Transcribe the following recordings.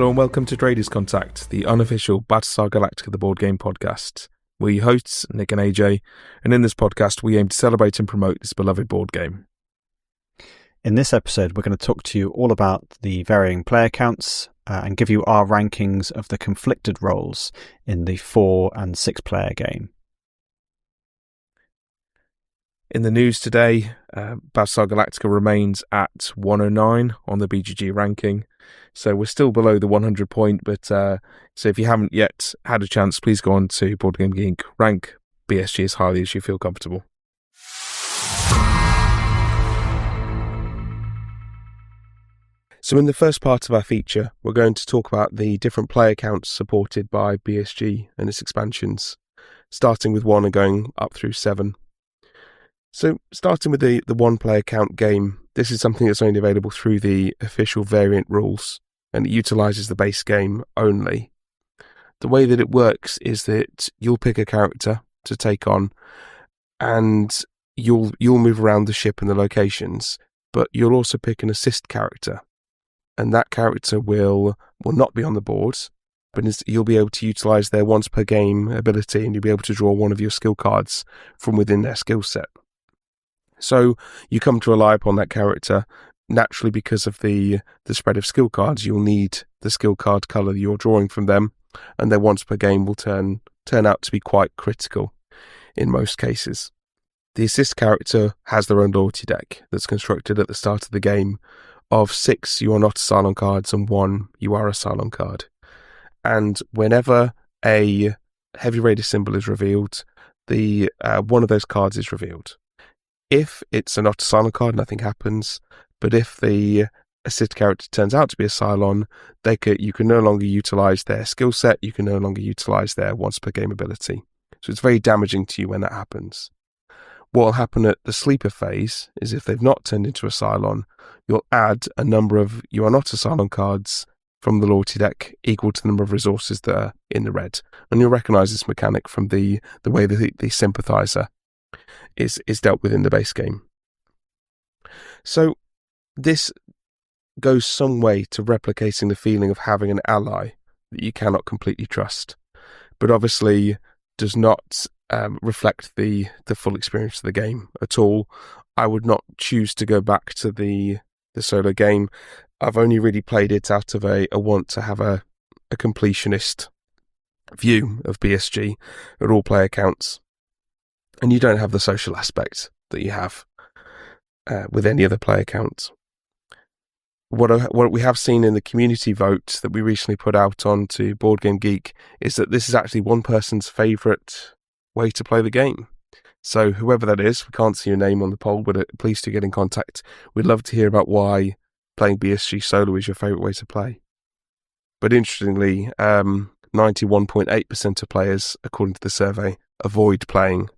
Hello and welcome to DRADIS Contact, the unofficial Battlestar Galactica the board game podcast. We're your hosts, Nick and AJ, and in this podcast we aim to celebrate and promote this beloved board game. In this episode, we're going to talk to you all about the varying player counts and give you our rankings of the conflicted roles in the 4 and 6 player game. In the news today, Battlestar Galactica remains at 109 on the BGG ranking, so we're still below the 100 point, but so if you haven't yet had a chance, please go on to Board Game Geek, rank BSG as highly as you feel comfortable. So in the first part of our feature, we're going to talk about the different player counts supported by BSG and its expansions, starting with 1 and going up through 7. So starting with the 1 player count game, this is something that's only available through the official variant rules, and it utilises the base game only. The way that it works is that you'll pick a character to take on, and you'll move around the ship and the locations, but you'll also pick an assist character, and that character will not be on the board, but you'll be able to utilise their once per game ability, and you'll be able to draw one of your skill cards from within their skill set. So you come to rely upon that character. Naturally, because of the spread of skill cards, you'll need the skill card colour you're drawing from them, and their once per game will turn out to be quite critical in most cases. The assist character has their own loyalty deck that's constructed at the start of the game of 6 you are not a Cylon cards and 1 you are a Cylon card. And whenever a heavy raider symbol is revealed, the one of those cards is revealed. If it's a not a Cylon card, nothing happens. But if the assist character turns out to be a Cylon, you can no longer utilise their skill set, you can no longer utilise their once per game ability. So it's very damaging to you when that happens. What will happen at the sleeper phase is if they've not turned into a Cylon, you'll add a number of you are not a Cylon cards from the loyalty deck equal to the number of resources that are in the red. And you'll recognise this mechanic from the way that the sympathiser is dealt with in the base game. So this goes some way to replicating the feeling of having an ally that you cannot completely trust, but obviously does not reflect the full experience of the game at all. I would not choose to go back to the solo game. I've only really played it out of a want to have a completionist view of BSG at all player counts. And you don't have the social aspect that you have with any other player count. What we have seen in the community vote that we recently put out onto Board Game Geek is that this is actually one person's favourite way to play the game. So whoever that is, we can't see your name on the poll, but please do get in contact. We'd love to hear about why playing BSG solo is your favourite way to play. But interestingly, 91.8% of players, according to the survey, avoid playing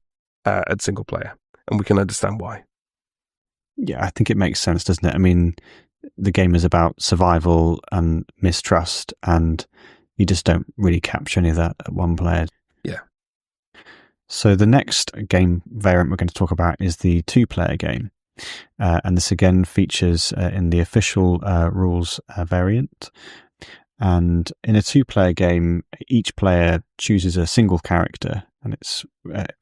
at single player, and we can understand why. Yeah, I think it makes sense, doesn't it? I mean, the game is about survival and mistrust, and you just don't really capture any of that at one player. Yeah. So the next game variant we're going to talk about is the 2-player game. And this again features in the official rules variant. And in a 2-player game, each player chooses a single character, and it's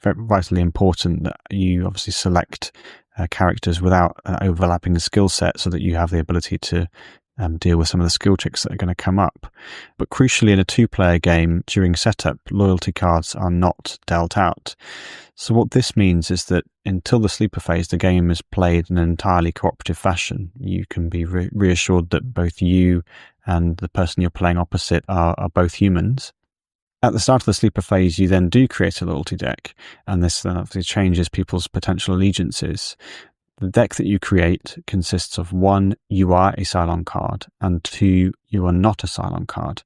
very vitally important that you obviously select characters without an overlapping skill set so that you have the ability to deal with some of the skill checks that are going to come up. But crucially, in a 2-player game, during setup, loyalty cards are not dealt out. So what this means is that until the sleeper phase, the game is played in an entirely cooperative fashion. You can be reassured that both you and the person you're playing opposite are both humans. At the start of the sleeper phase, you then do create a loyalty deck, and this then obviously changes people's potential allegiances. The deck that you create consists of 1, you are a Cylon card, and 2, you are not a Cylon card.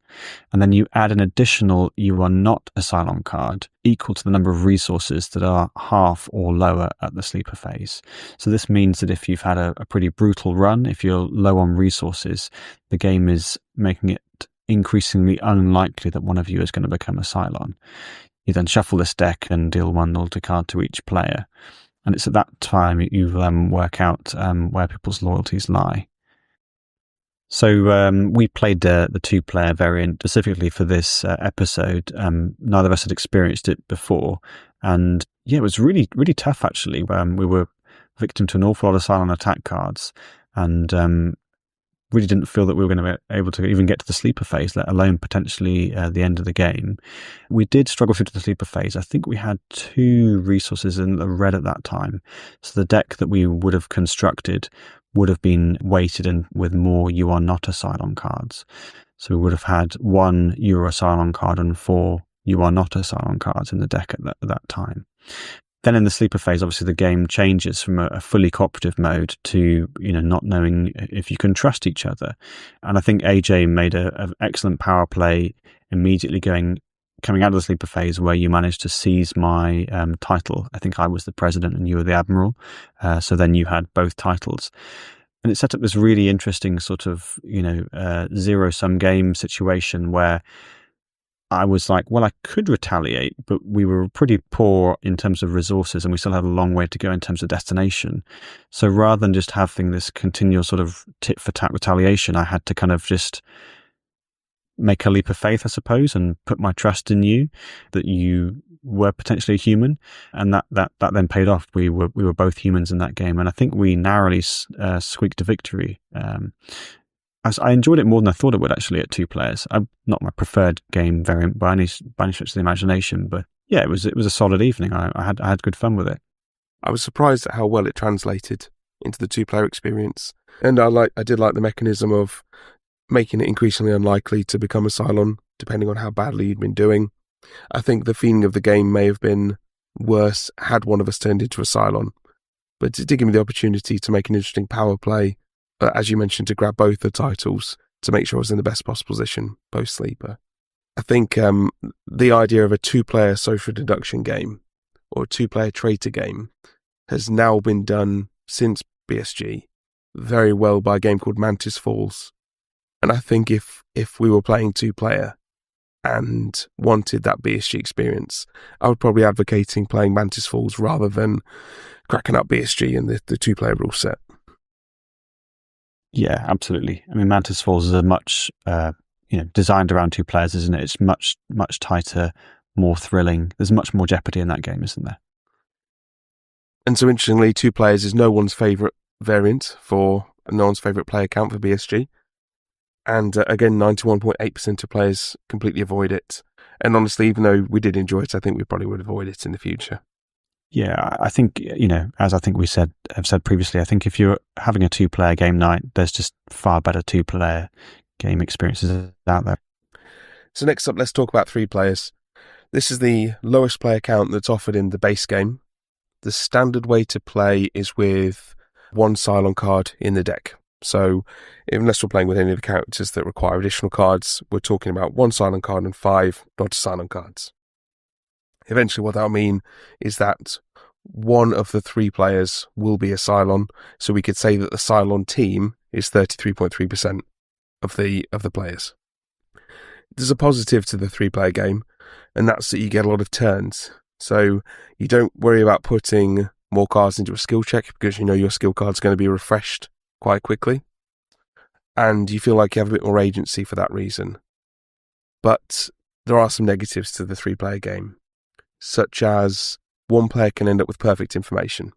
And then you add an additional you are not a Cylon card equal to the number of resources that are half or lower at the sleeper phase. So this means that if you've had a pretty brutal run, if you're low on resources, the game is making it increasingly unlikely that one of you is going to become a Cylon. You then shuffle this deck and deal 1 loyalty card to each player. And it's at that time you work out where people's loyalties lie. So we played the two-player variant specifically for this episode. Neither of us had experienced it before, and yeah, it was really, really tough actually. We were victim to an awful lot of silent attack cards, and really didn't feel that we were going to be able to even get to the sleeper phase, let alone potentially the end of the game. We did struggle through to the sleeper phase. I think we had 2 resources in the red at that time. So the deck that we would have constructed would have been weighted in with more You Are Not a Cylon cards. So we would have had 1 You Are a Cylon card and 4 You Are Not a Cylon cards in the deck at that time. Then in the sleeper phase, obviously the game changes from a fully cooperative mode to, not knowing if you can trust each other. And I think AJ made an excellent power play immediately coming out of the sleeper phase, where you managed to seize my title. I think I was the president and you were the admiral. So then you had both titles. And it set up this really interesting sort of, zero-sum game situation where I was like, well, I could retaliate, but we were pretty poor in terms of resources and we still had a long way to go in terms of destination. So rather than just having this continual sort of tit for tat retaliation, I had to kind of just make a leap of faith, I suppose, and put my trust in you that you were potentially a human. And that then paid off. We were both humans in that game. And I think we narrowly squeaked a victory. I enjoyed it more than I thought it would actually at 2 players. Not my preferred game variant by any stretch of the imagination, but yeah, it was a solid evening. I had good fun with it. I was surprised at how well it translated into the 2-player experience, and I did like the mechanism of making it increasingly unlikely to become a Cylon, depending on how badly you'd been doing. I think the feeling of the game may have been worse had one of us turned into a Cylon, but it did give me the opportunity to make an interesting power play. As you mentioned, to grab both the titles to make sure I was in the best possible position post-sleeper. I think the idea of a 2-player social deduction game or a 2-player traitor game has now been done since BSG very well by a game called Mantis Falls. And I think if we were playing 2-player and wanted that BSG experience, I would probably be advocating playing Mantis Falls rather than cracking up BSG and the 2-player rule set. Yeah, absolutely. I mean, Mantis Falls is a much, designed around 2 players, isn't it? It's much, much tighter, more thrilling. There's much more jeopardy in that game, isn't there? And so interestingly, 2 players is no one's favourite variant for no one's favourite player count for BSG. And again, 91.8% of players completely avoid it. And honestly, even though we did enjoy it, I think we probably would avoid it in the future. Yeah, I think, as I think have said previously, I think if you're having a 2-player game night, there's just far better 2-player game experiences out there. So next up, let's talk about 3 players. This is the lowest player count that's offered in the base game. The standard way to play is with 1 Cylon card in the deck. So unless we're playing with any of the characters that require additional cards, we're talking about 1 Cylon card and 5 not-Cylon cards. Eventually what that'll mean is that one of the 3 players will be a Cylon, so we could say that the Cylon team is 33.3% of the players. There's a positive to the 3-player game, and that's that you get a lot of turns. So you don't worry about putting more cards into a skill check because you know your skill card's going to be refreshed quite quickly, and you feel like you have a bit more agency for that reason. But there are some negatives to the 3-player game, such as one player can end up with perfect information.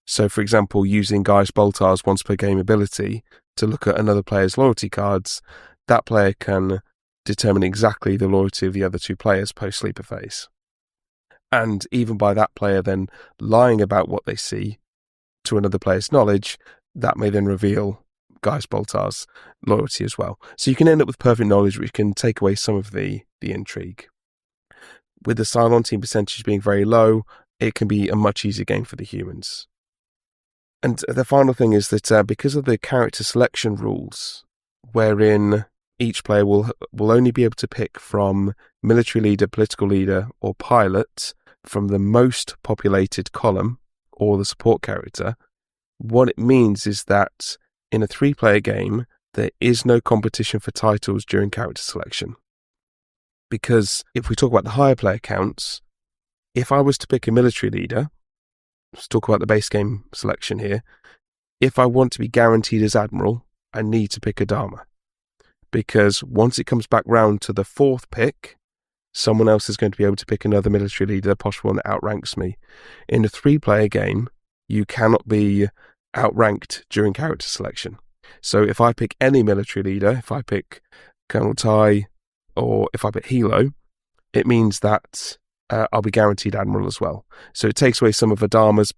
So, for example, using Gaius Baltar's once per game ability to look at another player's loyalty cards, that player can determine exactly the loyalty of the other 2 players post-sleeper phase. And even by that player then lying about what they see to another player's knowledge, that may then reveal Gaius Baltar's loyalty as well. So you can end up with perfect knowledge, which can take away some of the intrigue. With the Cylon team percentage being very low, it can be a much easier game for the humans. And the final thing is that because of the character selection rules, wherein each player will only be able to pick from military leader, political leader, or pilot from the most populated column, or the support character, what it means is that in a 3-player game, there is no competition for titles during character selection. Because if we talk about the higher player counts, if I was to pick a military leader, let's talk about the base game selection here, if I want to be guaranteed as Admiral, I need to pick a Dharma. Because once it comes back round to the 4th pick, someone else is going to be able to pick another military leader, possibly one that outranks me. In a 3-player game, you cannot be outranked during character selection. So if I pick any military leader, if I pick Colonel Tai, or if I pick Hilo, it means that I'll be guaranteed Admiral as well. So it takes away some of Adama's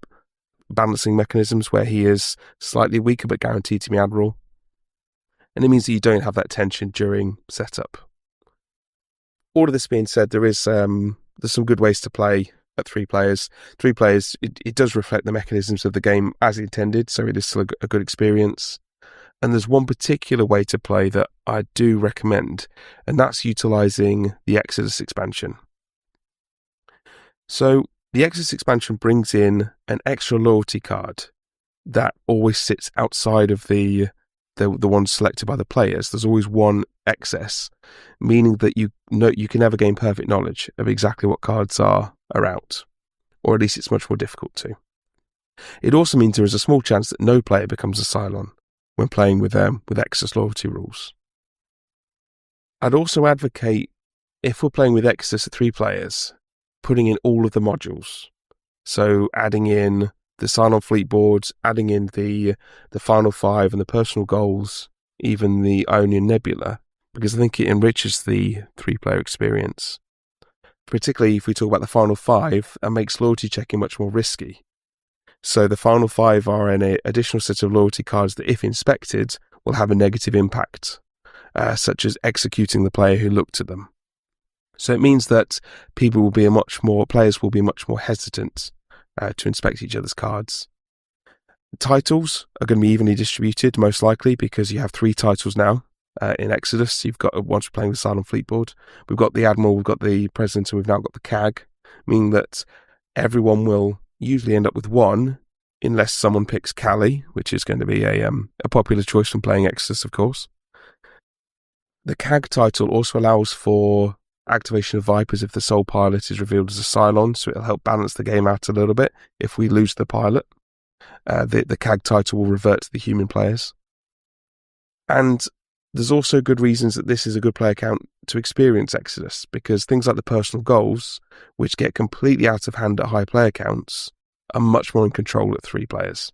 balancing mechanisms where he is slightly weaker but guaranteed to be Admiral. And it means that you don't have that tension during setup. All of this being said, there's some good ways to play at 3 players. 3 players, it does reflect the mechanisms of the game as intended, so it is still a good experience. And there's one particular way to play that I do recommend, and that's utilising the Exodus expansion. So the Exodus expansion brings in an extra loyalty card that always sits outside of the ones selected by the players. There's always one excess, meaning that you can never gain perfect knowledge of exactly what cards are out, or at least it's much more difficult to. It also means there is a small chance that no player becomes a Cylon when playing with Exodus loyalty rules. I'd also advocate, if we're playing with Exodus at 3 players, putting in all of the modules. So adding in the Cylon fleet boards, adding in the final 5 and the personal goals, even the Ionian Nebula, because I think it enriches the 3-player experience. Particularly if we talk about the final 5, and makes loyalty checking much more risky. So the final 5 are an additional set of loyalty cards that, if inspected, will have a negative impact, such as executing the player who looked at them. So it means that players will be much more hesitant to inspect each other's cards. Titles are going to be evenly distributed, most likely, because you have 3 titles now in Exodus. You've got, once we're playing the Cylon fleet board, we've got the Admiral, we've got the President, and we've now got the CAG, meaning that everyone will usually end up with 1, unless someone picks Kali, which is going to be a popular choice from playing Exodus, of course. The CAG title also allows for activation of Vipers if the sole pilot is revealed as a Cylon, so it'll help balance the game out a little bit if we lose the pilot. The CAG title will revert to the human players. And there's also good reasons that this is a good player count to experience Exodus, because things like the personal goals, which get completely out of hand at high player counts, are much more in control at 3 players.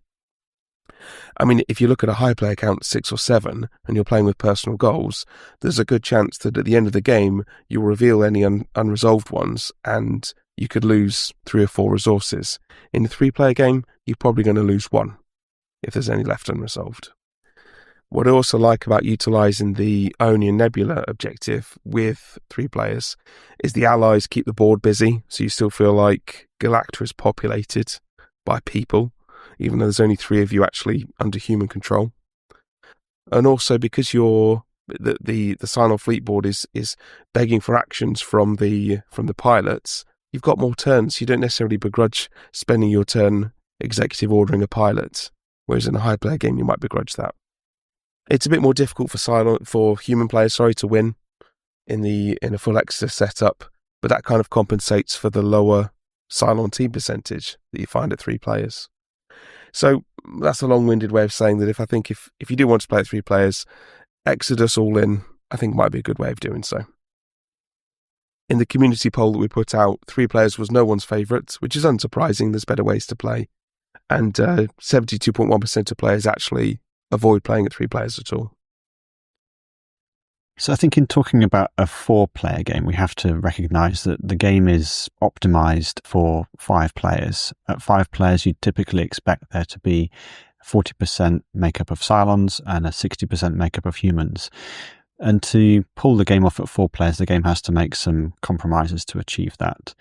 I mean, if you look at a high player count, 6 or 7, and you're playing with personal goals, there's a good chance that at the end of the game, you'll reveal any unresolved ones, and you could lose 3 or 4 resources. In a 3-player game, you're probably going to lose 1, if there's any left unresolved. What I also like about utilising the Ionian Nebula objective with 3 players is the allies keep the board busy, so you still feel like Galactica is populated by people, even though there's only 3 of you actually under human control. And also because the Cylon fleet board is begging for actions from the pilots, you've got more turns. You don't necessarily begrudge spending your turn executive ordering a pilot, whereas in a high player game you might begrudge that. It's a bit more difficult for human players to win in a full Exodus setup, but that kind of compensates for the lower Cylon team percentage that you find at 3 players. So that's a long-winded way of saying that if you do want to play at 3 players, Exodus all in, I think might be a good way of doing so. In the community poll that we put out, 3 players was no one's favourite, which is unsurprising. There's better ways to play. And 72.1% of players actually avoid playing at 3 players at all. So I think in talking about a 4-player game, we have to recognise that the game is optimised for 5 players. At 5 players, you typically expect there to be 40% makeup of Cylons and a 60% makeup of humans. And to pull the game off at 4 players, the game has to make some compromises to achieve that.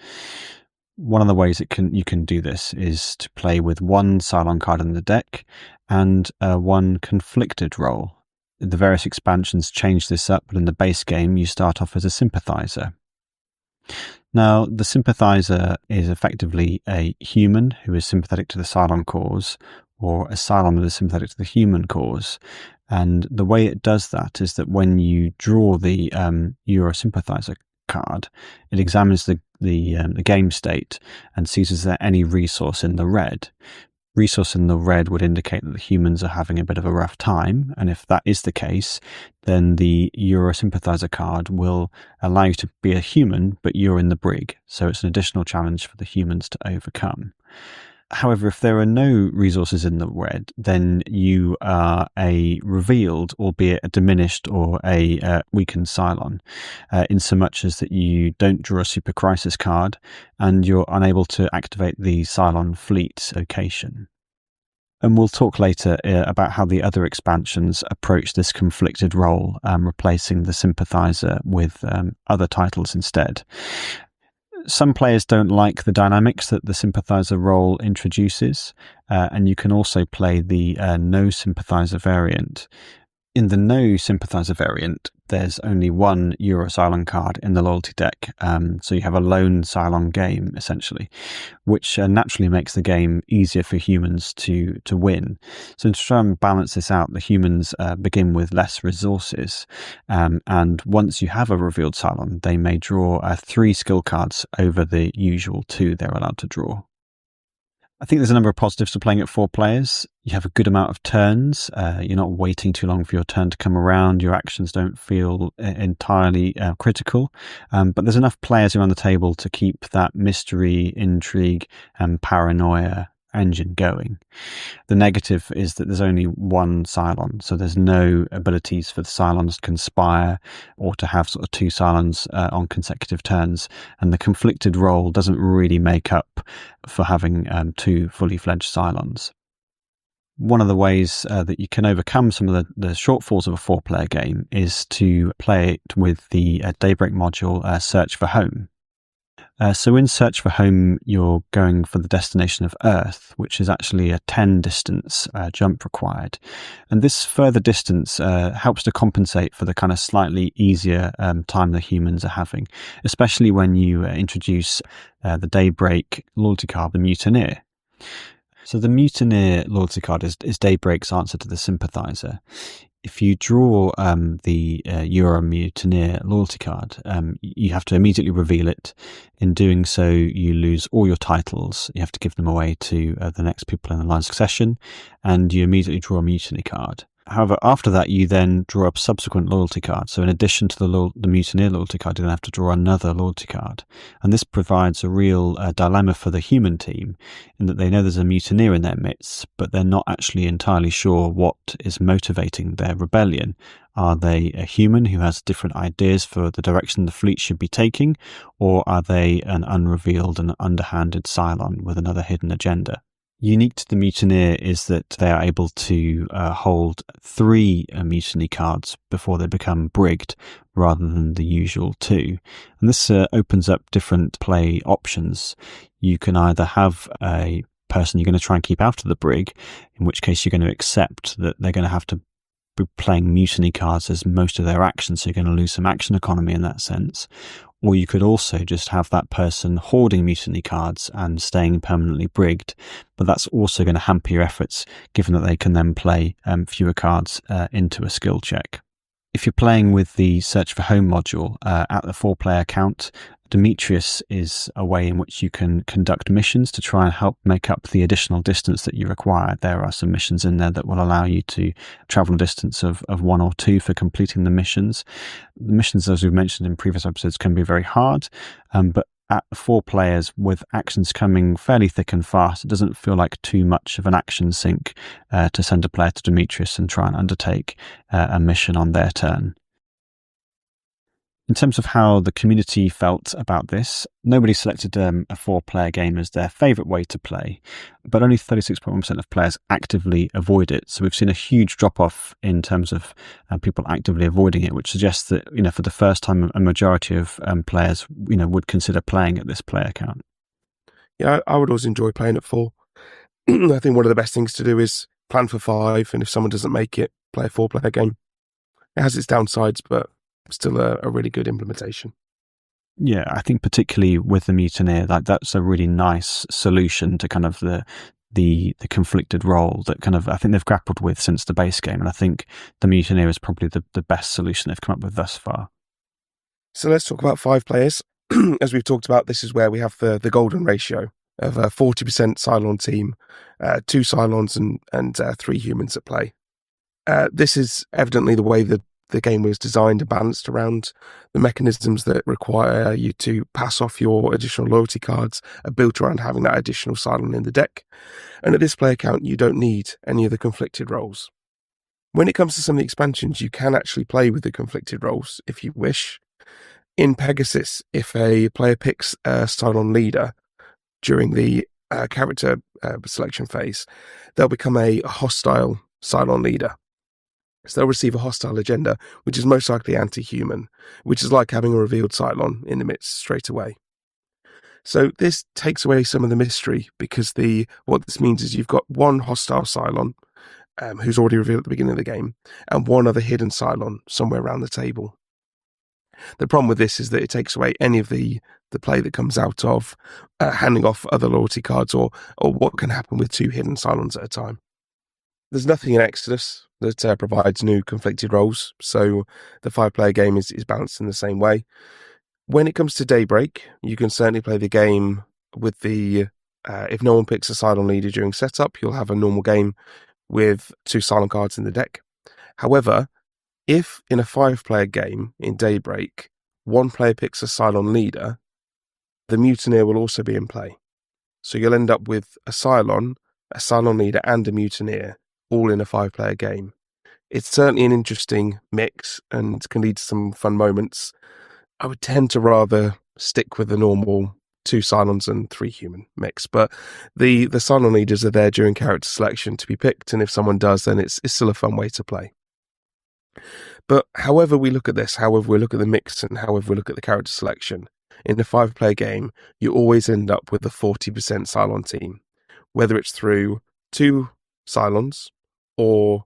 One of the ways you can do this is to play with 1 Cylon card in the deck and 1 conflicted role. The various expansions change this up, but in the base game you start off as a sympathizer. Now, the sympathizer is effectively a human who is sympathetic to the Cylon cause, or a Cylon that is sympathetic to the human cause. And the way it does that is that when you draw the Eurosympathizer card, it examines the game state and sees is there any resource in the red. resource in the red would indicate that the humans are having a bit of a rough time. And if that is the case, then the Euro Sympathizer card will allow you to be a human, but you're in the brig. So it's an additional challenge for the humans to overcome. However, if there are no resources in the red, then you are a revealed, albeit a diminished or a weakened Cylon, in so much as that you don't draw a Super Crisis card and you're unable to activate the Cylon fleet location. And we'll talk later about how the other expansions approach this conflicted role, replacing the Sympathizer with other titles instead. Some players don't like the dynamics that the Sympathizer role introduces, and you can also play the no Sympathizer variant. In the no Sympathizer variant, there's only one Euro Cylon card in the loyalty deck, so you have a lone Cylon game, essentially, which naturally makes the game easier for humans to win. So to try and balance this out, the humans begin with less resources, and once you have a revealed Cylon, they may draw 3 skill cards over the usual 2 they're allowed to draw. I think there's a number of positives to playing at 4 players. You have a good amount of turns. You're not waiting too long for your turn to come around. Your actions don't feel entirely critical. But there's enough players around the table to keep that mystery, intrigue, and paranoia engine going. The negative is that there's only one Cylon, so there's no abilities for the Cylons to conspire or to have sort of 2 Cylons on consecutive turns, and the conflicted role doesn't really make up for having 2 fully fledged Cylons. One of the ways that you can overcome some of the shortfalls of a 4-player game is to play it with the Daybreak module Search for Home. So in Search for Home, you're going for the destination of Earth, which is actually a 10 distance jump required. And this further distance helps to compensate for the kind of slightly easier time the humans are having, especially when you introduce the Daybreak loyalty card, the Mutineer. So the Mutineer loyalty card is Daybreak's answer to the Sympathizer. If you draw the Euro Mutineer loyalty card, you have to immediately reveal it. In doing so, you lose all your titles. You have to give them away to the next people in the line of succession, and you immediately draw a mutiny card. However, after that, you then draw a subsequent loyalty card. So in addition to the Mutineer loyalty card, you then have to draw another loyalty card. And this provides a real dilemma for the human team, in that they know there's a mutineer in their midst, but they're not actually entirely sure what is motivating their rebellion. Are they a human who has different ideas for the direction the fleet should be taking, or are they an unrevealed and underhanded Cylon with another hidden agenda? Unique to the Mutineer is that they are able to hold 3 mutiny cards before they become brigged, rather than the usual 2. And this opens up different play options. You can either have a person you're going to try and keep out of the brig, in which case you're going to accept that they're going to have to be playing mutiny cards as most of their actions, so you're going to lose some action economy in that sense. Or you could also just have that person hoarding mutiny cards and staying permanently brigged, but that's also going to hamper your efforts, given that they can then play fewer cards into a skill check. If you're playing with the Search for Home module at the 4-player count, Demetrius is a way in which you can conduct missions to try and help make up the additional distance that you require. There are some missions in there that will allow you to travel a distance of 1 or 2 for completing the missions. The missions, as we've mentioned in previous episodes, can be very hard, but at 4 players with actions coming fairly thick and fast, it doesn't feel like too much of an action sink to send a player to Demetrius and try and undertake a mission on their turn. In terms of how the community felt about this, nobody selected a 4-player game as their favourite way to play, but only 36.1% of players actively avoid it. So we've seen a huge drop-off in terms of people actively avoiding it, which suggests that, for the first time, a majority of players, would consider playing at this player count. Yeah, I would always enjoy playing at 4. I think one of the best things to do is plan for 5, and if someone doesn't make it, play a 4-player game. It has its downsides, but still a really good implementation. Yeah, I think particularly with the Mutineer, that's a really nice solution to kind of the conflicted role that kind of I think they've grappled with since the base game, and I think the Mutineer is probably the best solution they've come up with thus far. So let's talk about 5 players. As we've talked about, this is where we have the golden ratio. of a 40% Cylon team, 2 Cylons and 3 humans at play. This is evidently the way that the game was designed and balanced around the mechanisms that require you to pass off your additional loyalty cards are built around having that additional Cylon in the deck. And at this player count, you don't need any of the conflicted roles. When it comes to some of the expansions, you can actually play with the conflicted roles if you wish. In Pegasus, if a player picks a Cylon leader during the character selection phase, they'll become a hostile Cylon leader. So they'll receive a hostile agenda, which is most likely anti-human, which is like having a revealed Cylon in the midst straight away. So this takes away some of the mystery, because what this means is you've got one hostile Cylon, who's already revealed at the beginning of the game, and one other hidden Cylon somewhere around the table. The problem with this is that it takes away any of the play that comes out of handing off other loyalty cards or what can happen with 2 hidden Cylons at a time. There's nothing in Exodus that provides new conflicted roles, so the 5-player game is balanced in the same way. When it comes to Daybreak, you can certainly play the game with if no one picks a Cylon leader during setup, you'll have a normal game with 2 Cylon cards in the deck. However, if in a 5-player game in Daybreak, one player picks a Cylon leader, the Mutineer will also be in play. So you'll end up with a Cylon leader, and a Mutineer, all in a 5-player game. It's certainly an interesting mix and can lead to some fun moments. I would tend to rather stick with the normal 2 Cylons and 3 human mix, but the Cylon leaders are there during character selection to be picked, and if someone does, then it's still a fun way to play. But however we look at this, however we look at the mix, and however we look at the character selection, in a 5-player game, you always end up with a 40% Cylon team, whether it's through 2 Cylons, or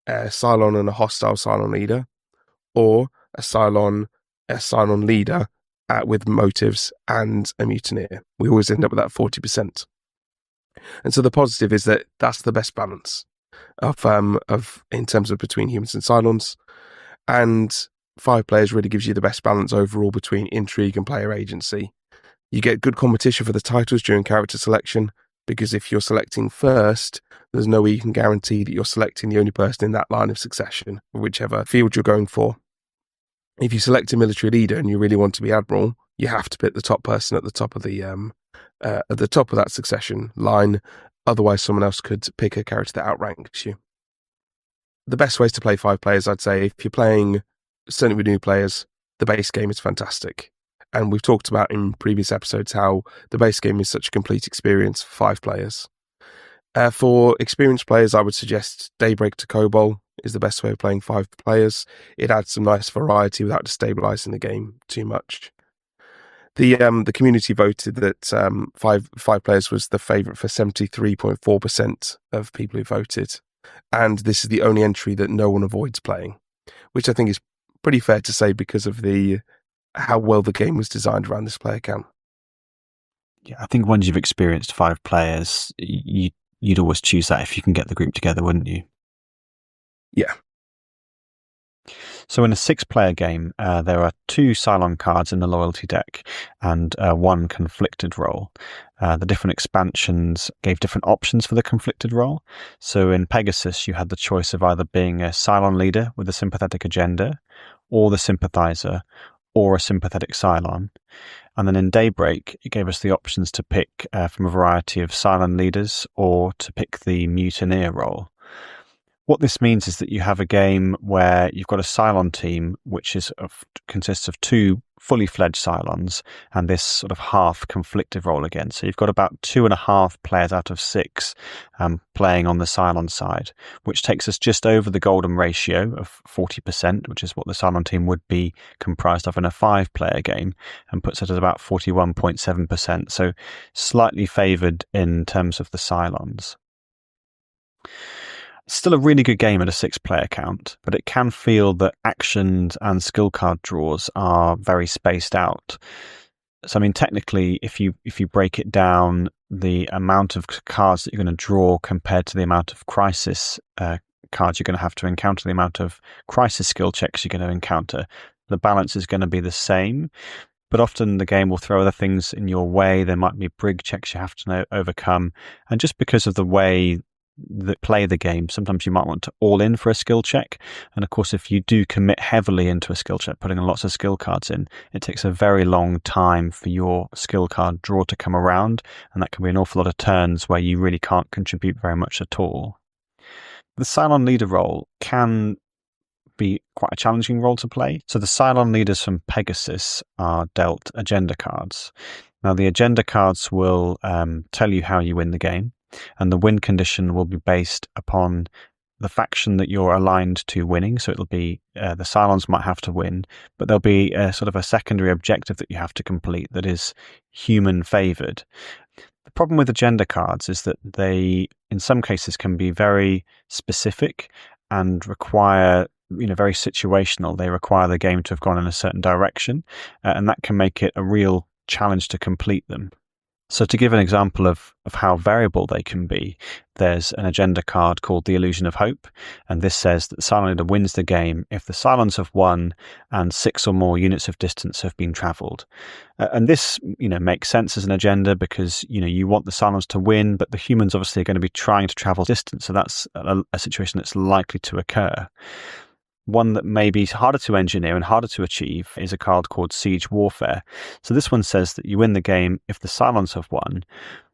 a Cylon and a hostile Cylon leader, or a Cylon leader with motives and a Mutineer. We always end up with that 40%. And so the positive is that that's the best balance of in terms of between humans and Cylons, and 5 players really gives you the best balance overall between intrigue and player agency. You get good competition for the titles during character selection, because if you're selecting first, there's no way you can guarantee that you're selecting the only person in that line of succession, whichever field you're going for. If you select a military leader and you really want to be admiral, you have to pick the top person at the top of that succession line. Otherwise, someone else could pick a character that outranks you. The best ways to play 5 players, I'd say, if you're playing, certainly with new players, the base game is fantastic. And we've talked about in previous episodes how the base game is such a complete experience for 5 players. For experienced players, I would suggest Daybreak to Cobol is the best way of playing 5 players. It adds some nice variety without destabilizing the game too much. The community voted that 5 players was the favourite for 73.4% of people who voted. And this is the only entry that no one avoids playing, which I think is pretty fair to say because of how well the game was designed around this player count. Yeah, I think once you've experienced 5 players, you'd always choose that if you can get the group together, wouldn't you? Yeah. So in a 6-player game, there are 2 Cylon cards in the loyalty deck and 1 conflicted role. The different expansions gave different options for the conflicted role. So in Pegasus, you had the choice of either being a Cylon leader with a sympathetic agenda, or the sympathizer, or a sympathetic Cylon. And then in Daybreak, it gave us the options to pick from a variety of Cylon leaders, or to pick the mutineer role. What this means is that you have a game where you've got a Cylon team, which consists of 2 fully fledged Cylons and this sort of half conflicted role again. So you've got about 2.5 players out of 6 playing on the Cylon side, which takes us just over the golden ratio of 40%, which is what the Cylon team would be comprised of in a 5-player game, and puts it at about 41.7%. So slightly favoured in terms of the Cylons. Still a really good game at a 6-player count, but it can feel that actions and skill card draws are very spaced out. So, I mean, technically, if you break it down, the amount of cards that you're going to draw compared to the amount of crisis cards you're going to have to encounter, the amount of crisis skill checks you're going to encounter, the balance is going to be the same. but often the game will throw other things in your way. There might be brig checks you have to overcome. And just because of the way that play the game, sometimes you might want to all in for a skill check. And of course, if you do commit heavily into a skill check, putting lots of skill cards in, it takes a very long time for your skill card draw to come around. And that can be an awful lot of turns where you really can't contribute very much at all. The Cylon leader role can be quite a challenging role to play. So the Cylon leaders from Pegasus are dealt agenda cards. Now the agenda cards will tell you how you win the game, and the win condition will be based upon the faction that you're aligned to winning. So it'll be the Cylons might have to win, but there'll be a sort of a secondary objective that you have to complete that is human favored. The problem with agenda cards is that they, in some cases, can be very specific and require, very situational. They require the game to have gone in a certain direction, and that can make it a real challenge to complete them. So to give an example of how variable they can be, there's an agenda card called the Illusion of Hope, and this says that the Cylon leader wins the game if the Cylons have won and 6 or more units of distance have been travelled. And this, makes sense as an agenda because, you want the Cylons to win, but the humans obviously are going to be trying to travel distance, so that's a situation that's likely to occur. One that may be harder to engineer and harder to achieve is a card called Siege Warfare. So this one says that you win the game if the Cylons have won,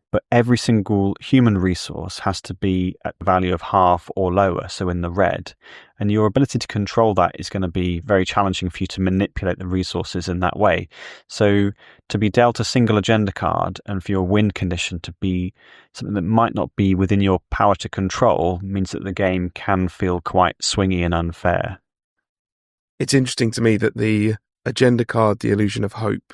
but every single human resource has to be at the value of half or lower, so in the red. And your ability to control that is going to be very challenging for you to manipulate the resources in that way. So to be dealt a single agenda card and for your win condition to be something that might not be within your power to control means that the game can feel quite swingy and unfair. It's interesting to me that the agenda card, the Illusion of Hope,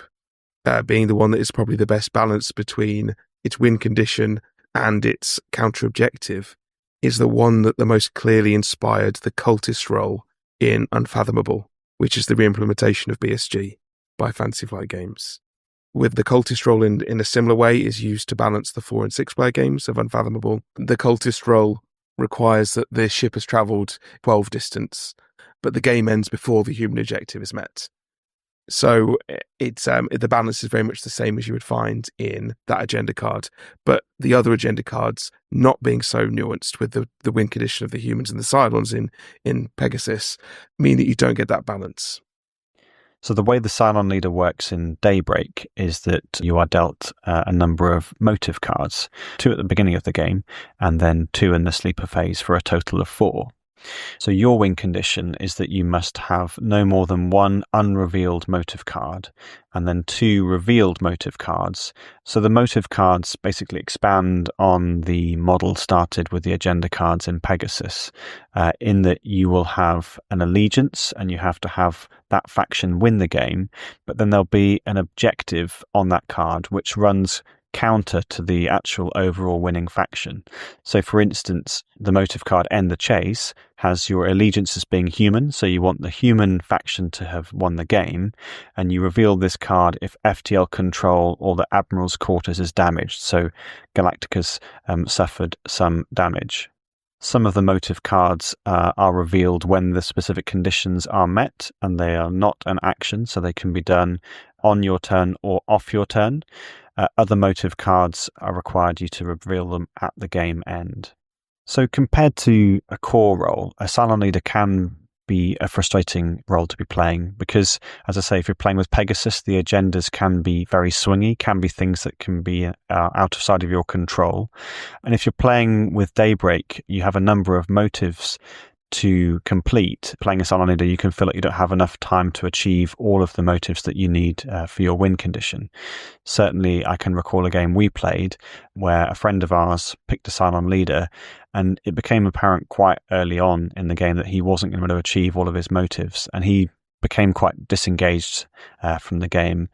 being the one that is probably the best balance between its win condition and its counter objective, is the one that the most clearly inspired the cultist role in Unfathomable, which is the reimplementation of BSG by Fantasy Flight Games. With the cultist role in a similar way is used to balance the 4 and 6 player games of Unfathomable. The cultist role requires that the ship has travelled 12 distance, but the game ends before the human objective is met. So it's the balance is very much the same as you would find in that agenda card, but the other agenda cards not being so nuanced with the win condition of the humans and the Cylons in Pegasus mean that you don't get that balance. So the way the Cylon leader works in Daybreak is that you are dealt a number of motive cards, 2 at the beginning of the game and then 2 in the sleeper phase for a total of 4. So your win condition is that you must have no more than 1 unrevealed motive card and then 2 revealed motive cards. So the motive cards basically expand on the model started with the agenda cards in Pegasus, in that you will have an allegiance and you have to have that faction win the game, but then there'll be an objective on that card which runs counter to the actual overall winning faction. So for instance, the motive card End the Chase has your allegiance as being human, so you want the human faction to have won the game, and you reveal this card if FTL control or the Admiral's quarters is damaged, so Galactica's suffered some damage. Some of the motive cards are revealed when the specific conditions are met, and they are not an action, so they can be done on your turn or off your turn. Other motive cards are required you to reveal them at the game end. So compared to a core role, a Cylon leader can be a frustrating role to be playing because, as I say, if you're playing with Pegasus, the agendas can be very swingy, can be things that can be out of sight of your control. And if you're playing with Daybreak, you have a number of motives to complete. Playing a Cylon leader, you can feel like you don't have enough time to achieve all of the motives that you need for your win condition. Certainly, I can recall a game we played where a friend of ours picked a Cylon leader, and it became apparent quite early on in the game that he wasn't going to be able to achieve all of his motives, and he became quite disengaged from the game.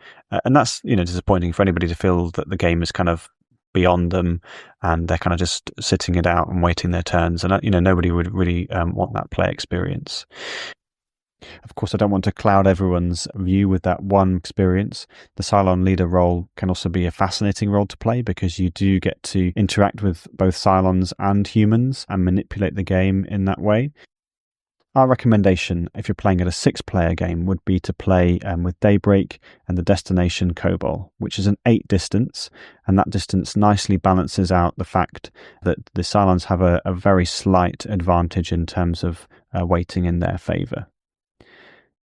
And that's disappointing for anybody to feel that the game is kind of beyond them and they're kind of just sitting it out and waiting their turns, and nobody would really want that play experience. Of course, I don't want to cloud everyone's view with that one experience. The Cylon leader role can also be a fascinating role to play because you do get to interact with both Cylons and humans and manipulate the game in that way. Our recommendation, if you're playing at a 6-player game, would be to play with Daybreak and the destination Kobol, which is an 8 distance, and that distance nicely balances out the fact that the Cylons have a very slight advantage in terms of weighting in their favour.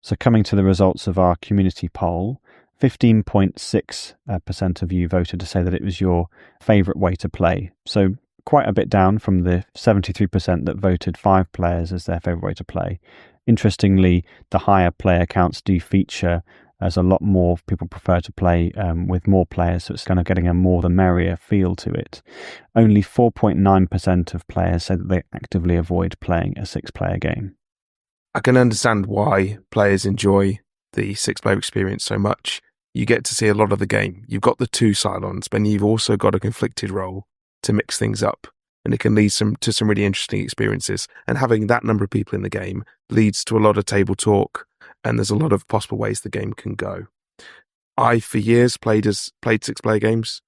So coming to the results of our community poll, 15.6% of you voted to say that it was your favourite way to play. So quite a bit down from the 73% that voted 5 players as their favourite way to play. Interestingly, the higher player counts do feature as a lot more people prefer to play with more players, so it's kind of getting a more the merrier feel to it. Only 4.9% of players said that they actively avoid playing a 6-player game. I can understand why players enjoy the 6-player experience so much. You get to see a lot of the game. You've got the 2 Cylons, but you've also got a conflicted role to mix things up, and it can lead to some really interesting experiences. And having that number of people in the game leads to a lot of table talk, and there's a lot of possible ways the game can go. I, for years, played 6-player games,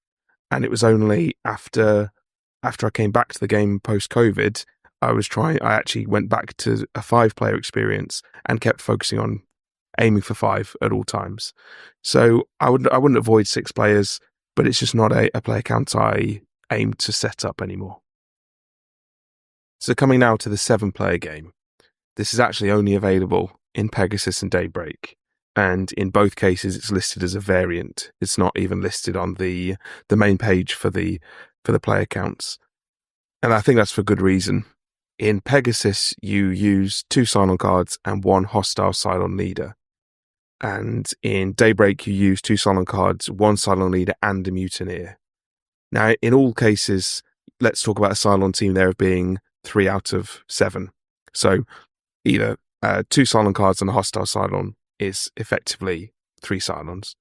and it was only after I came back to the game post-COVID, I actually went back to a 5-player experience and kept focusing on aiming for 5 at all times. So I wouldn't avoid 6 players, but it's just not a player count I aim to set up anymore. So coming now to the 7-player game. This is actually only available in Pegasus and Daybreak, and in both cases it's listed as a variant. It's not even listed on the main page for the player counts, and I think that's for good reason. In Pegasus, you use 2 Cylon cards and 1 hostile Cylon leader. And in Daybreak, you use 2 Cylon cards, 1 Cylon leader, and a mutineer. Now, in all cases, let's talk about a Cylon team there of being 3 out of 7. So either 2 Cylon cards and a hostile Cylon is effectively 3 Cylons.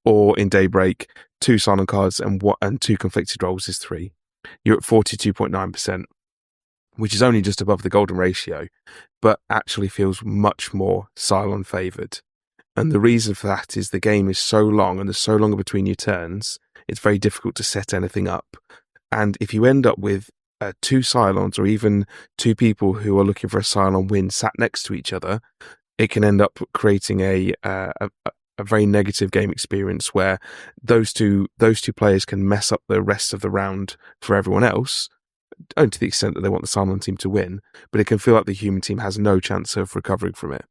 Or in Daybreak, 2 Cylon cards and 2 conflicted roles is 3. You're at 42.9%. Which is only just above the golden ratio, but actually feels much more Cylon favoured. And the reason for that is the game is so long, and there's so long between your turns, it's very difficult to set anything up. And if you end up with 2 Cylons, or even 2 people who are looking for a Cylon win sat next to each other, it can end up creating a very negative game experience where those two players can mess up the rest of the round for everyone else, only to the extent that they want the Cylon team to win, but it can feel like the human team has no chance of recovering from it.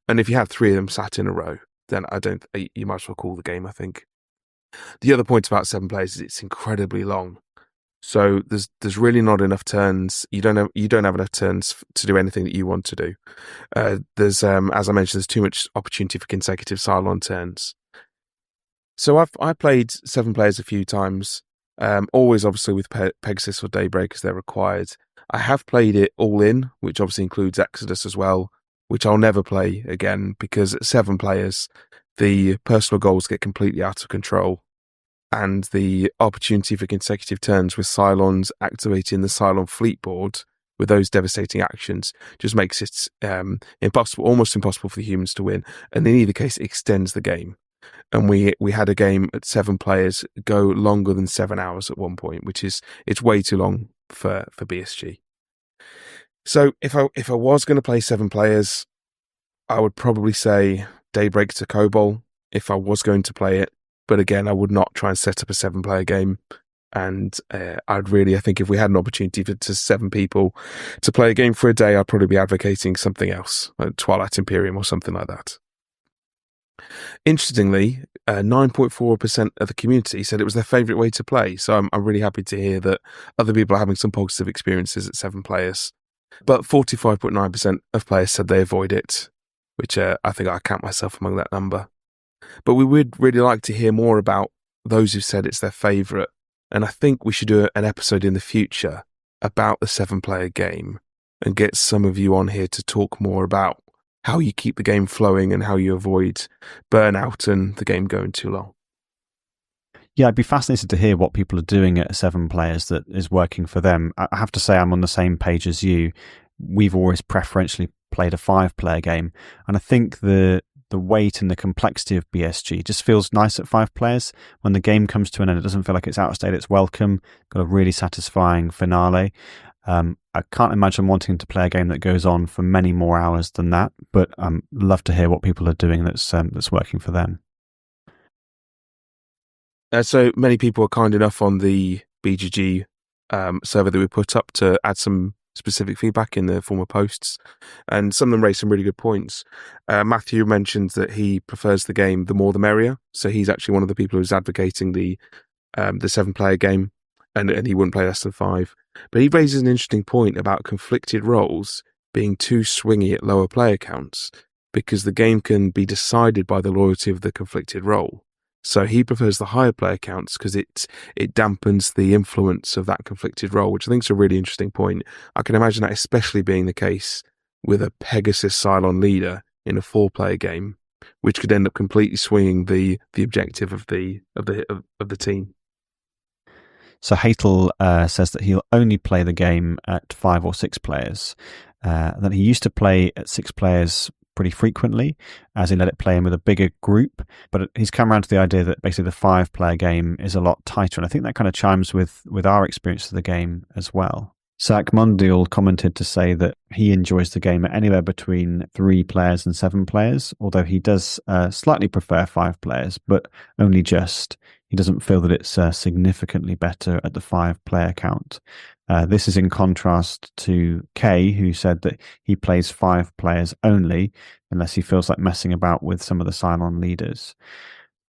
And if you have 3 of them sat in a row, then you might as well call the game, I think. The other point about 7 players is it's incredibly long. So there's really not enough turns. You don't have enough turns to do anything that you want to do. There's as I mentioned, there's too much opportunity for consecutive Cylon turns. So I played 7 players a few times. Always obviously with Pegasus or Daybreak as they're required. I have played it all in, which obviously includes Exodus as well, which I'll never play again because at 7 players, the personal goals get completely out of control, and the opportunity for consecutive turns with Cylons activating the Cylon fleet board with those devastating actions just makes it almost impossible for the humans to win, and in either case it extends the game. And we had a game at 7 players go longer than 7 hours at one point, it's way too long for BSG. So if I was going to play 7 players, I would probably say Daybreak to Kobol if I was going to play it. But again, I would not try and set up a 7-player game. And I think if we had an opportunity to 7 people to play a game for a day, I'd probably be advocating something else, like Twilight Imperium or something like that. Interestingly, 9.4% of the community said it was their favourite way to play. So I'm really happy to hear that other people are having some positive experiences at 7 players. But 45.9% of players said they avoid it, which I think I count myself among that number. But we would really like to hear more about those who said it's their favourite. And I think we should do an episode in the future about the 7-player game and get some of you on here to talk more about how you keep the game flowing and how you avoid burnout and the game going too long. Yeah, I'd be fascinated to hear what people are doing at 7 players that is working for them. I have to say I'm on the same page as you. We've always preferentially played a 5-player game, and I think the weight and the complexity of BSG just feels nice at 5 players. When the game comes to an end, it doesn't feel like it's outstayed its welcome, got a really satisfying finale. I can't imagine wanting to play a game that goes on for many more hours than that, but love to hear what people are doing that's working for them. So many people are kind enough on the BGG server that we put up to add some specific feedback in the form of posts, and some of them raised some really good points. Matthew mentioned that he prefers the game the more the merrier, so he's actually one of the people who's advocating the 7-player game, and he wouldn't play less than 5. But he raises an interesting point about conflicted roles being too swingy at lower player counts, because the game can be decided by the loyalty of the conflicted role. So he prefers the higher player counts because it dampens the influence of that conflicted role, which I think is a really interesting point. I can imagine that especially being the case with a Pegasus Cylon leader in a 4-player game, which could end up completely swinging the objective of the team. So Hatel says that he'll only play the game at 5 or 6 players. That he used to play at 6 players pretty frequently as he let it play in with a bigger group, but he's come around to the idea that basically the 5-player game is a lot tighter, and I think that kind of chimes with our experience of the game as well. Zach Mondial commented to say that he enjoys the game at anywhere between 3 players and 7 players, although he does slightly prefer 5 players, but only just. He doesn't feel that it's significantly better at the 5-player count. This is in contrast to Kay, who said that he plays 5 players only, unless he feels like messing about with some of the Cylon leaders.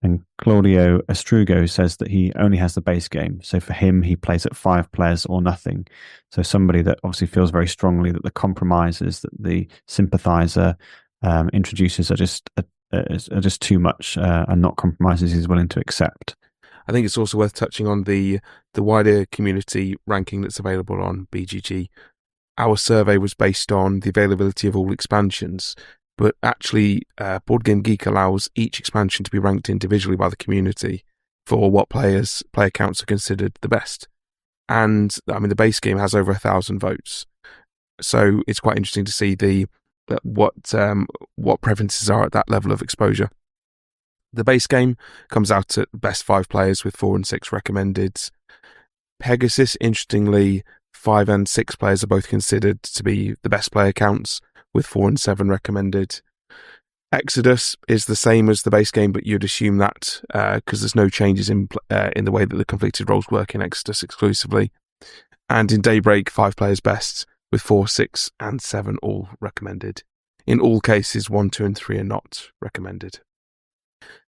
And Claudio Estrugo says that he only has the base game. So for him, he plays at 5 players or nothing. So somebody that obviously feels very strongly that the compromises that the sympathizer introduces are just too much and not compromises he's willing to accept. I think it's also worth touching on the wider community ranking that's available on BGG. Our survey was based on the availability of all expansions, but actually Board Game Geek allows each expansion to be ranked individually by the community for what player counts are considered the best. And I mean, the base game has over 1,000 votes, so it's quite interesting to see what preferences are at that level of exposure. The base game comes out at best 5 players with 4 and 6 recommended. Pegasus, interestingly, 5 and 6 players are both considered to be the best player counts with 4 and 7 recommended. Exodus is the same as the base game, but you'd assume that because there's no changes in the way that the conflicted roles work in Exodus exclusively. And in Daybreak, 5 players best with 4, 6 and 7 all recommended. In all cases, 1, 2 and 3 are not recommended.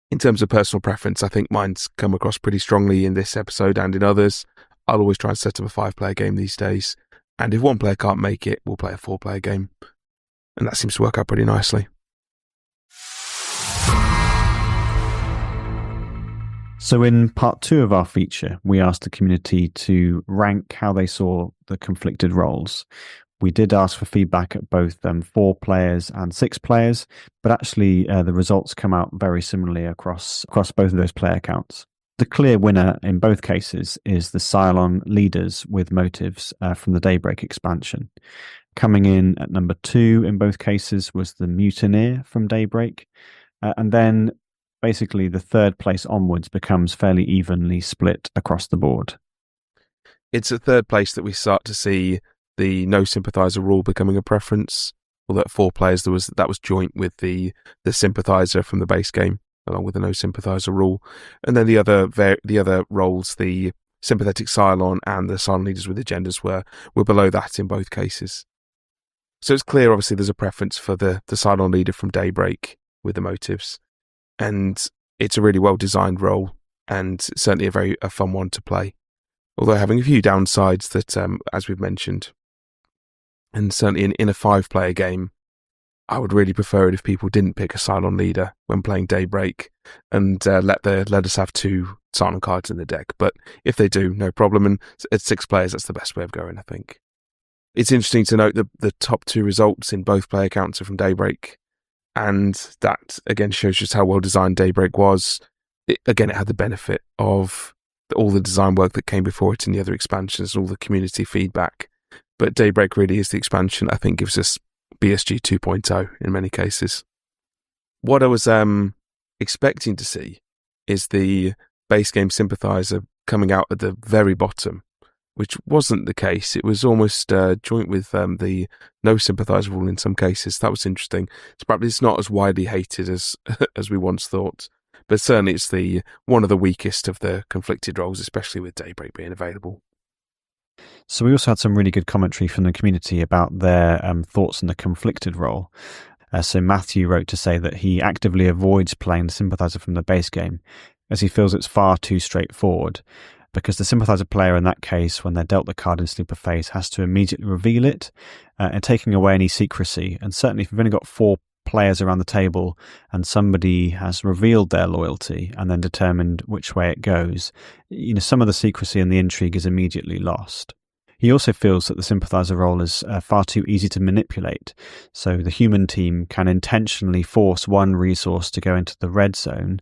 In terms of personal preference, I think mine's come across pretty strongly in this episode and in others. I'll always try and set up a 5-player game these days. And if one player can't make it, we'll play a 4-player game. And that seems to work out pretty nicely. So in part 2 of our feature, we asked the community to rank how they saw the conflicted roles. We did ask for feedback at both 4 players and 6 players, but actually the results come out very similarly across both of those player counts. The clear winner in both cases is the Cylon leaders with motives from the Daybreak expansion. Coming in at number 2 in both cases was the Mutineer from Daybreak, and then basically the 3rd place onwards becomes fairly evenly split across the board. It's at 3rd place that we start to see the no sympathizer rule becoming a preference. Although at 4 players that was joint with the sympathizer from the base game, along with the no sympathizer rule, and then the other roles, the sympathetic Cylon and the Cylon leaders with agendas were below that in both cases. So it's clear, obviously, there's a preference for the Cylon leader from Daybreak with the motives, and it's a really well designed role and certainly a fun one to play. Although having a few downsides that, as we've mentioned. And certainly in a 5-player game, I would really prefer it if people didn't pick a Cylon leader when playing Daybreak and let us have 2 Cylon cards in the deck. But if they do, no problem. And at 6 players, that's the best way of going, I think. It's interesting to note that the top 2 results in both player counts are from Daybreak. And that, again, shows just how well designed Daybreak was. It had the benefit of all the design work that came before it in the other expansions and all the community feedback. But Daybreak really is the expansion I think gives us BSG 2.0 in many cases. What I was expecting to see is the base game sympathizer coming out at the very bottom, which wasn't the case. It was almost joint with the no sympathiser rule in some cases. That was interesting. It's probably not as widely hated as as we once thought, but certainly it's one of the weakest of the conflicted roles, especially with Daybreak being available. So we also had some really good commentary from the community about their thoughts on the conflicted role. So Matthew wrote to say that he actively avoids playing the sympathiser from the base game, as he feels it's far too straightforward, because the sympathiser player in that case, when they're dealt the card in sleeper phase, has to immediately reveal it, and taking away any secrecy. And certainly if you've only got 4 players around the table and somebody has revealed their loyalty and then determined which way it goes, some of the secrecy and the intrigue is immediately lost. He also feels that the sympathiser role is far too easy to manipulate, so the human team can intentionally force one resource to go into the red zone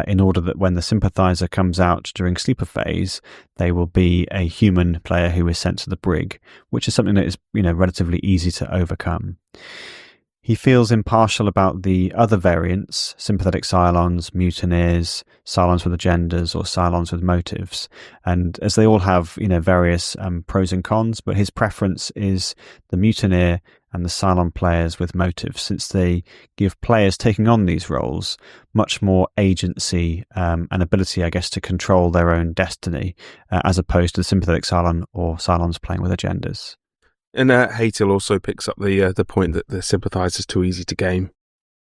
in order that when the sympathiser comes out during sleeper phase, they will be a human player who is sent to the brig, which is something that is relatively easy to overcome. He feels impartial about the other variants, sympathetic Cylons, mutineers, Cylons with agendas, or Cylons with motives, and as they all have various pros and cons, but his preference is the mutineer and the Cylon players with motives, since they give players taking on these roles much more agency and ability, I guess, to control their own destiny, as opposed to the sympathetic Cylon or Cylons playing with agendas. And Haytil also picks up the point that the sympathiser is too easy to game,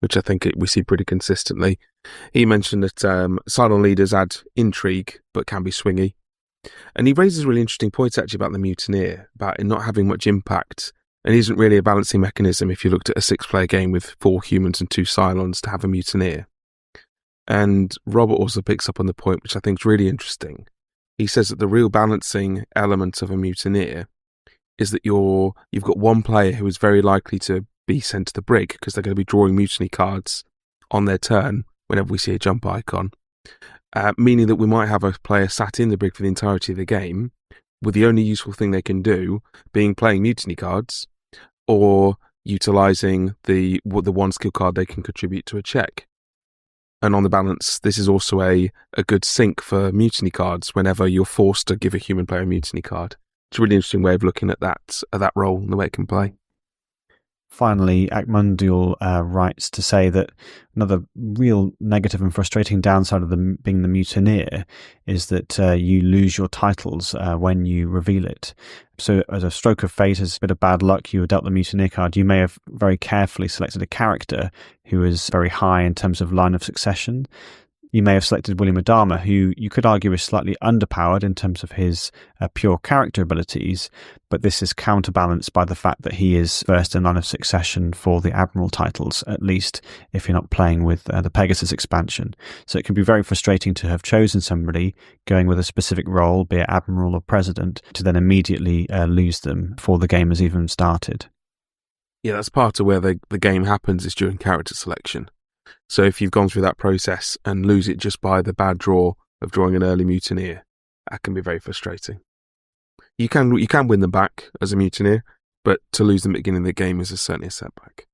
which I think we see pretty consistently. He mentioned that Cylon leaders add intrigue, but can be swingy. And he raises really interesting points actually about the mutineer, about it not having much impact, and isn't really a balancing mechanism if you looked at a 6-player game with 4 humans and 2 Cylons to have a mutineer. And Robert also picks up on the point, which I think is really interesting. He says that the real balancing element of a mutineer is that you've got one player who is very likely to be sent to the brig because they're going to be drawing mutiny cards on their turn whenever we see a jump icon, meaning that we might have a player sat in the brig for the entirety of the game with the only useful thing they can do being playing mutiny cards or utilising the one skill card they can contribute to a check. And on the balance, this is also a good sink for mutiny cards whenever you're forced to give a human player a mutiny card. It's a really interesting way of looking at that role and the way it can play. Finally, Akmundial writes to say that another real negative and frustrating downside of being the mutineer is that you lose your titles when you reveal it. So as a stroke of fate, as a bit of bad luck, you were dealt the mutineer card, you may have very carefully selected a character who is very high in terms of line of succession. You may have selected William Adama, who you could argue is slightly underpowered in terms of his pure character abilities, but this is counterbalanced by the fact that he is first in line of succession for the Admiral titles, at least if you're not playing with the Pegasus expansion. So it can be very frustrating to have chosen somebody going with a specific role, be it Admiral or President, to then immediately lose them before the game has even started. Yeah, that's part of where the game happens, is during character selection. So if you've gone through that process and lose it just by the bad draw of drawing an early mutineer, that can be very frustrating. You can win them back as a mutineer, but to lose them at the beginning of the game is certainly a setback.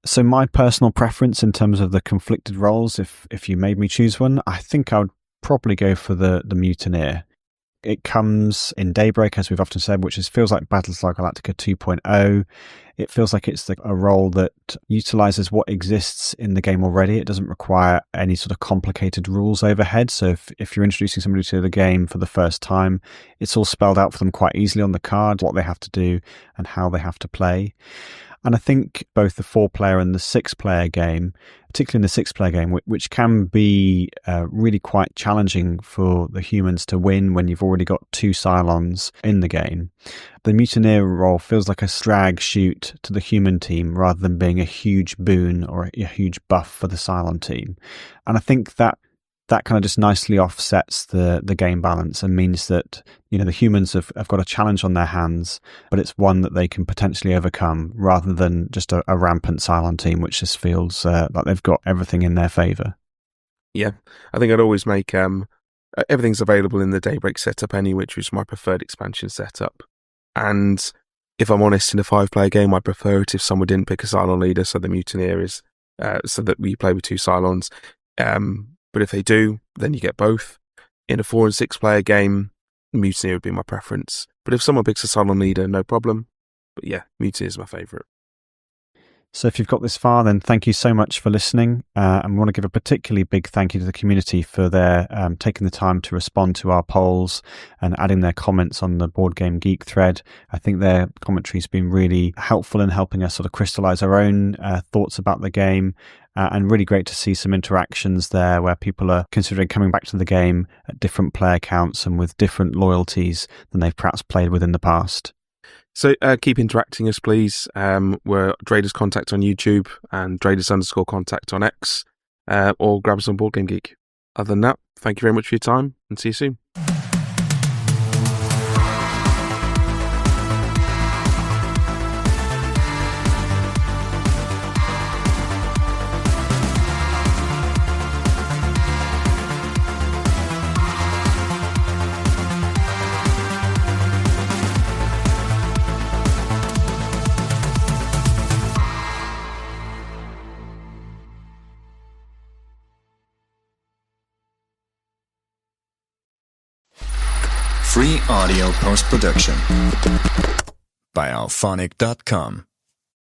So my personal preference in terms of the conflicted roles, if you made me choose one, I think I would probably go for the mutineer. It comes in Daybreak, as we've often said, which feels like Battlestar Galactica 2.0. It feels like it's a role that utilizes what exists in the game already. It doesn't require any sort of complicated rules overhead. So if you're introducing somebody to the game for the first time, it's all spelled out for them quite easily on the card, what they have to do and how they have to play. And I think both the 4-player and the 6-player game, particularly in the 6-player game, which can be really quite challenging for the humans to win when you've already got 2 Cylons in the game, the mutineer role feels like a drag shoot to the human team rather than being a huge boon or a huge buff for the Cylon team. And I think that kind of just nicely offsets the game balance and means that the humans have got a challenge on their hands, but it's one that they can potentially overcome rather than just a rampant Cylon team, which just feels like they've got everything in their favour. Yeah, I think I'd always make everything's available in the Daybreak setup anyway, which is my preferred expansion setup. And if I'm honest, in a 5-player game, I prefer it if someone didn't pick a Cylon leader, so the mutineer is so that we play with 2 Cylons. But if they do, then you get both. In a 4 and 6-player game, Mutiny would be my preference. But if someone picks Asylum Leader, no problem. But yeah, Mutiny is my favourite. So if you've got this far, then thank you so much for listening. And we want to give a particularly big thank you to the community for their taking the time to respond to our polls and adding their comments on the Board Game Geek thread. I think their commentary has been really helpful in helping us sort of crystallize our own thoughts about the game. And really great to see some interactions there where people are considering coming back to the game at different player counts and with different loyalties than they've perhaps played with in the past. So keep interacting us, please. We're DRADIS Contact on YouTube and DRADIS_Contact on X, or grab us on Board Game Geek. Other than that, thank you very much for your time, and see you soon. Free audio post-production by alphonic.com.